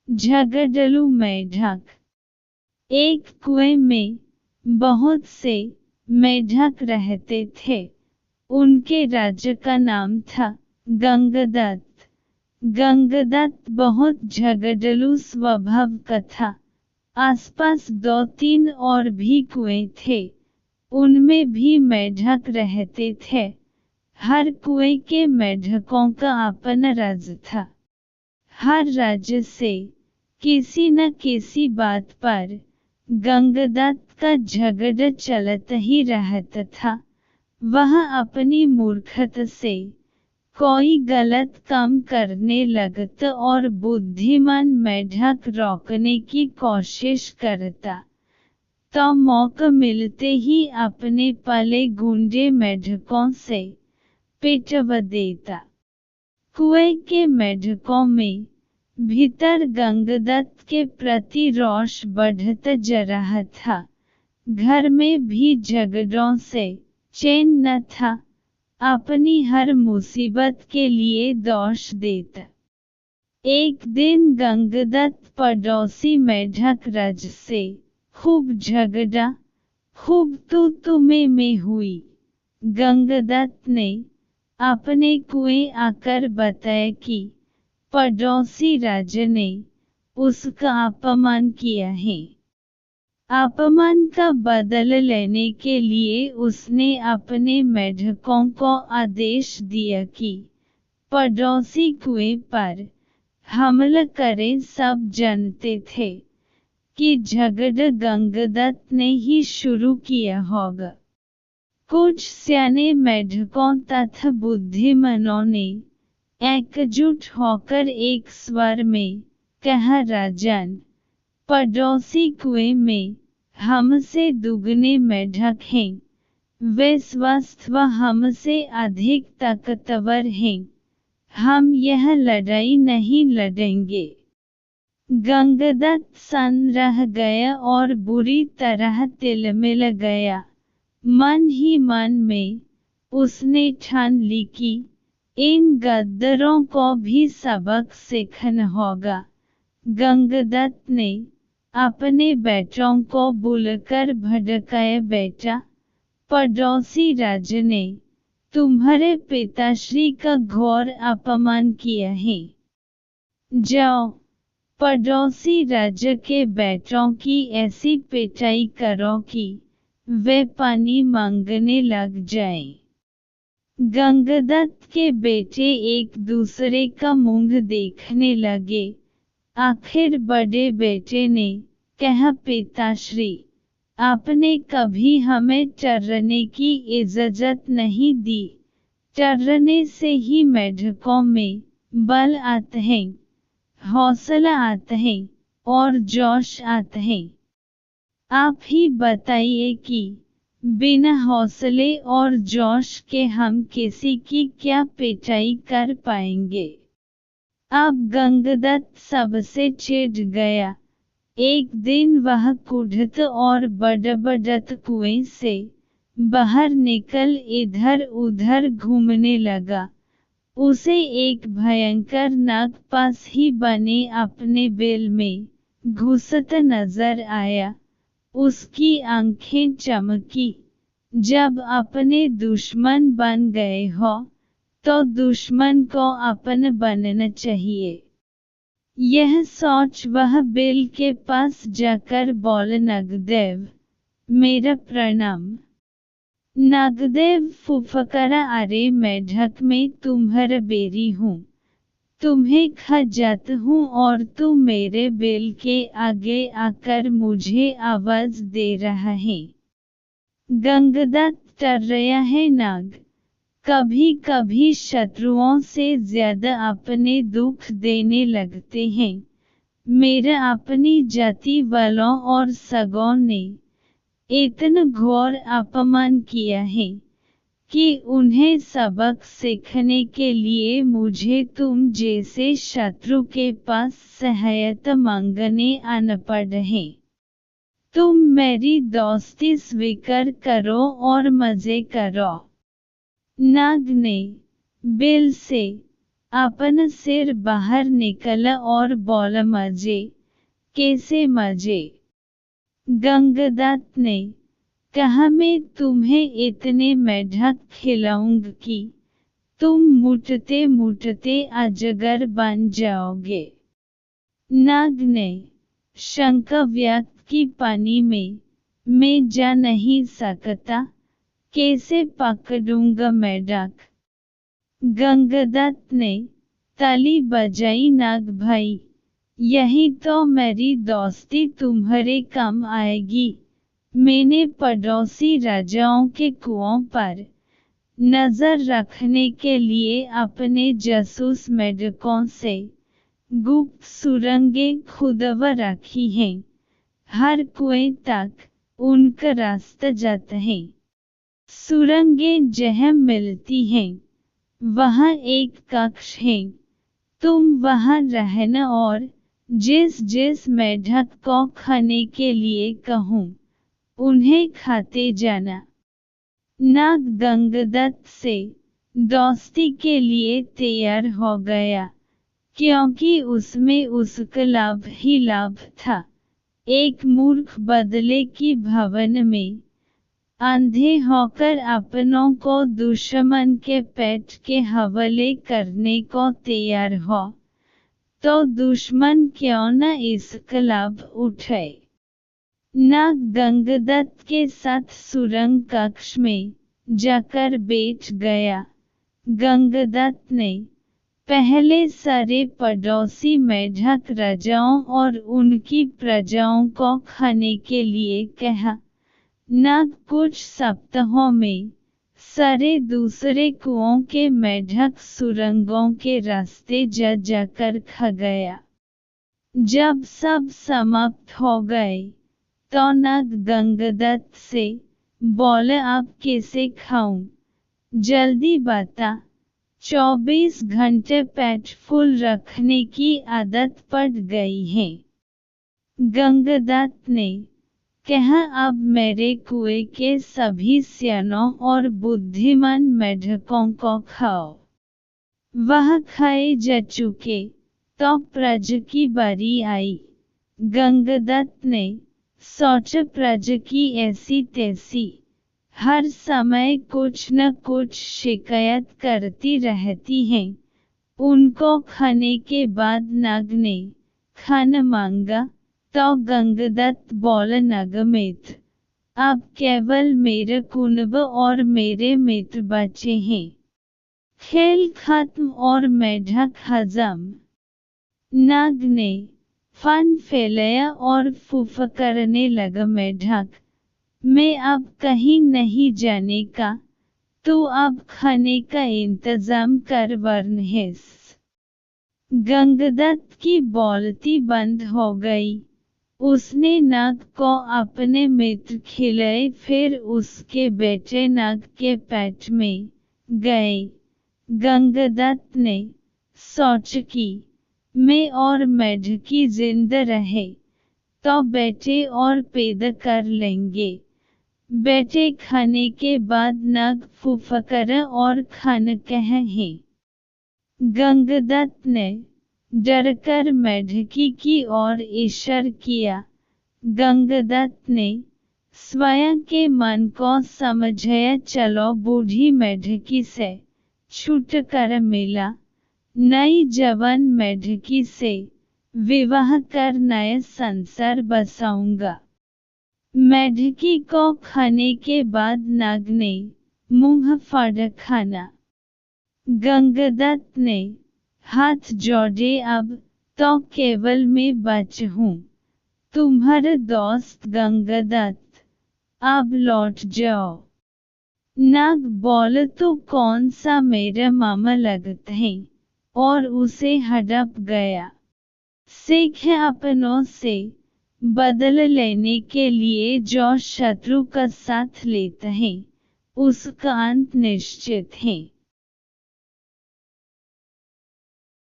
झगड़लू मेढक। एक कुएं में बहुत से मेढक रहते थे। उनके राजा का नाम था गंगदत्त। गंगदत्त बहुत झगड़लू स्वभाव का था। आसपास 2-3 और भी कुएं थे, उनमें भी मेढक रहते थे। हर कुएं के मेढकों का अपना राज था। हर राज्य से किसी न किसी बात पर गंगदत्त का झगड़ा चलता ही रहता था। वह अपनी मूर्खता से कोई गलत काम करने लगता और बुद्धिमान मेढक रोकने की कोशिश करता, तो मौका मिलते ही अपने पले गूंजे मेढकों से पिटवा देता। कुएं के मेढकों में भीतर गंगदत्त के प्रति रोष बढ़ता जा रहा था। घर में भी झगड़ों से चैन न था। अपनी हर मुसीबत के लिए दोष देता। एक दिन गंगदत्त पड़ोसी मेढक राज से खूब झगड़ा। खूब तू में हुई। गंगदत्त ने अपने कुएं आकर बताया कि पड़ोसी राजा ने उसका अपमान किया है। अपमान का बदला लेने के लिए उसने अपने मेढकों को आदेश दिया कि पड़ोसी कुएं पर हमला करें। सब जानते थे कि झगड़ा गंगदत्त ने ही शुरू किया होगा। कुछ सियाने मेढकों तथा बुद्धिमानों ने एकजुट होकर एक स्वर में कहा, राजन, पड़ोसी कुएं में हमसे दुगने मेढक हैं। वे स्वस्थ व हमसे अधिक ताकतवर हैं। हम यह लड़ाई नहीं लड़ेंगे। गंगदत्त सन्न रह गया और बुरी तरह तिलमिल गया। मन ही मन में उसने ठान ली कि इन गद्दारों को भी सबक सीखना होगा। गंगदत्त ने अपने बेटों को बुलाकर भड़काया, बेटा, पड़ोसी राजा ने तुम्हारे पिताश्री का घोर अपमान किया है। जाओ, पड़ोसी राजा के बेटों की ऐसी पिटाई करो कि वे पानी मांगने लग जाएं। गंगदत्त के बेटे एक दूसरे का मुंह देखने लगे। आखिर बड़े बेटे ने कहा, पिताश्री, आपने कभी हमें डरने की इजाजत नहीं दी। डरने से ही मेढकों में बल आता है, हौसला आता है और जोश आता है। आप ही बताइए कि बिना हौसले और जोश के हम किसी की क्या पिटाई कर पाएंगे। अब गंगदत्त सबसे चिढ़ गया। एक दिन वह कूदत और बड़बड़ाता कुएं से बाहर निकल इधर उधर घूमने लगा। उसे एक भयंकर नाग पास ही बने अपने बिल में घुसता नजर आया। उसकी आंखें चमकी। जब अपने दुश्मन बन गए हो तो दुश्मन को अपना बनना चाहिए। यह सोच वह बिल के पास जाकर बोला, नागदेव, मेरा प्रणाम। नागदेव फुफकारा, अरे मेढक, मैं तुम्हारा बेरी हूँ, तुम्हें खा जाता हूँ और तू मेरे बिल के आगे आकर मुझे आवाज दे रहा है। गंगदत्त डर रहा है। नाग कभी कभी शत्रुओं से ज्यादा अपने दुख देने लगते हैं। मेरा अपनी जाति वालों और सगों ने इतना घोर अपमान किया है कि उन्हें सबक सीखने के लिए मुझे तुम जैसे शत्रु के पास सहायता मांगने आना पड़ है। तुम मेरी दोस्ती स्वीकार करो और मजे करो। नाग ने बिल से अपन सिर बाहर निकल और बोल मजे, कैसे मजे। गंगदत्त ने कहा मैं तुम्हें इतने मेढक खिलाऊंगा कि तुम मुटते मुटते अजगर बन जाओगे। नाग ने शंका व्यक्त की पानी में मैं जा नहीं सकता, कैसे पकड़ूंगा मेढक। गंगदत्त ने ताली बजाई, नाग भाई यही तो मेरी दोस्ती तुम्हारे काम आएगी। मैंने पड़ोसी राजाओं के कुओं पर नजर रखने के लिए अपने जासूस मेढकों से गुप्त सुरंगें खुदवा रखी हैं। हर कुएं तक उनका रास्ता जाता है। सुरंगें जहाँ मिलती हैं वहाँ एक कक्ष है, तुम वहाँ रहना और जिस जिस मेढक को खाने के लिए कहूँ उन्हें खाते जाना। नाग गंगदत्त से दोस्ती के लिए तैयार हो गया, क्योंकि उसमें उसका लाभ ही लाभ था। एक मूर्ख बदले की भवन में अंधे होकर अपनों को दुश्मन के पेट के हवाले करने को तैयार हो, तो दुश्मन क्यों न इसका लाभ उठाए। नाग गंगदत्त के साथ सुरंग कक्ष में जाकर बैठ गया। गंगदत्त ने पहले सारे पड़ोसी मेढक राजाओं और उनकी प्रजाओं को खाने के लिए कहा। नाग कुछ सप्ताहों में सारे दूसरे कुओं के मेढक सुरंगों के रास्ते जा जाकर खा गया। जब सब समाप्त हो गए तो नाग गंगदत्त से बोले अब कैसे खाऊं, जल्दी बता। 24 घंटे पेट फुल रखने की आदत पड़ गई है। गंगदत्त ने कहा अब मेरे कुएं के सभी सियानों और बुद्धिमान मेढकों को खाओ। वह खाए जा चुके तो प्रजा की बारी आई। गंगदत्त ने सोचा प्रजा की ऐसी तैसी हर समय कुछ न कुछ शिकायत करती रहती हैं। उनको खाने के बाद नाग ने खाना मांगा तो गंगदत्त बोला नगमित अब केवल मेरे कुनबा और मेरे मित्र बचे हैं। खेल खत्म और मेढक हजम। नाग ने फन फैलाया और फुफकारने लगा मेढक मैं अब कहीं नहीं जाने का, तू अब खाने का इंतजाम कर वरनहेस। गंगदत्त की बोलती बंद हो गई। उसने नाग को अपने मित्र खिलाए, फिर उसके बेटे नाग के पेट में गए। गंगदत्त ने सोचा कि मैं और मेढकी जिंदा रहे तो बेटे और पैदा कर लेंगे। बेटे खाने के बाद नाग फुफकारा और खाना कहे। गंगदत्त ने डरकर मेढकी की ओर इशारा किया। गंगदत्त ने स्वयं के मन को समझाया चलो बूढ़ी मेढकी से छुटकारा मिला, नई जवान मेढकी से विवाह कर नया संसार बसाऊंगा। मेढकी को खाने के बाद नाग ने मुंह फाड़ खाना। गंगदत्त ने हाथ जोड़े अब तो केवल मैं बच हूँ, तुम्हारा दोस्त गंगदत्त, अब लौट जाओ। नाग बोला तो कौन सा मेरा मामा लगता है, और उसे हड़प गया। सीखे अपनों से बदला लेने के लिए जो शत्रु का साथ लेता है उसका अंत निश्चित है।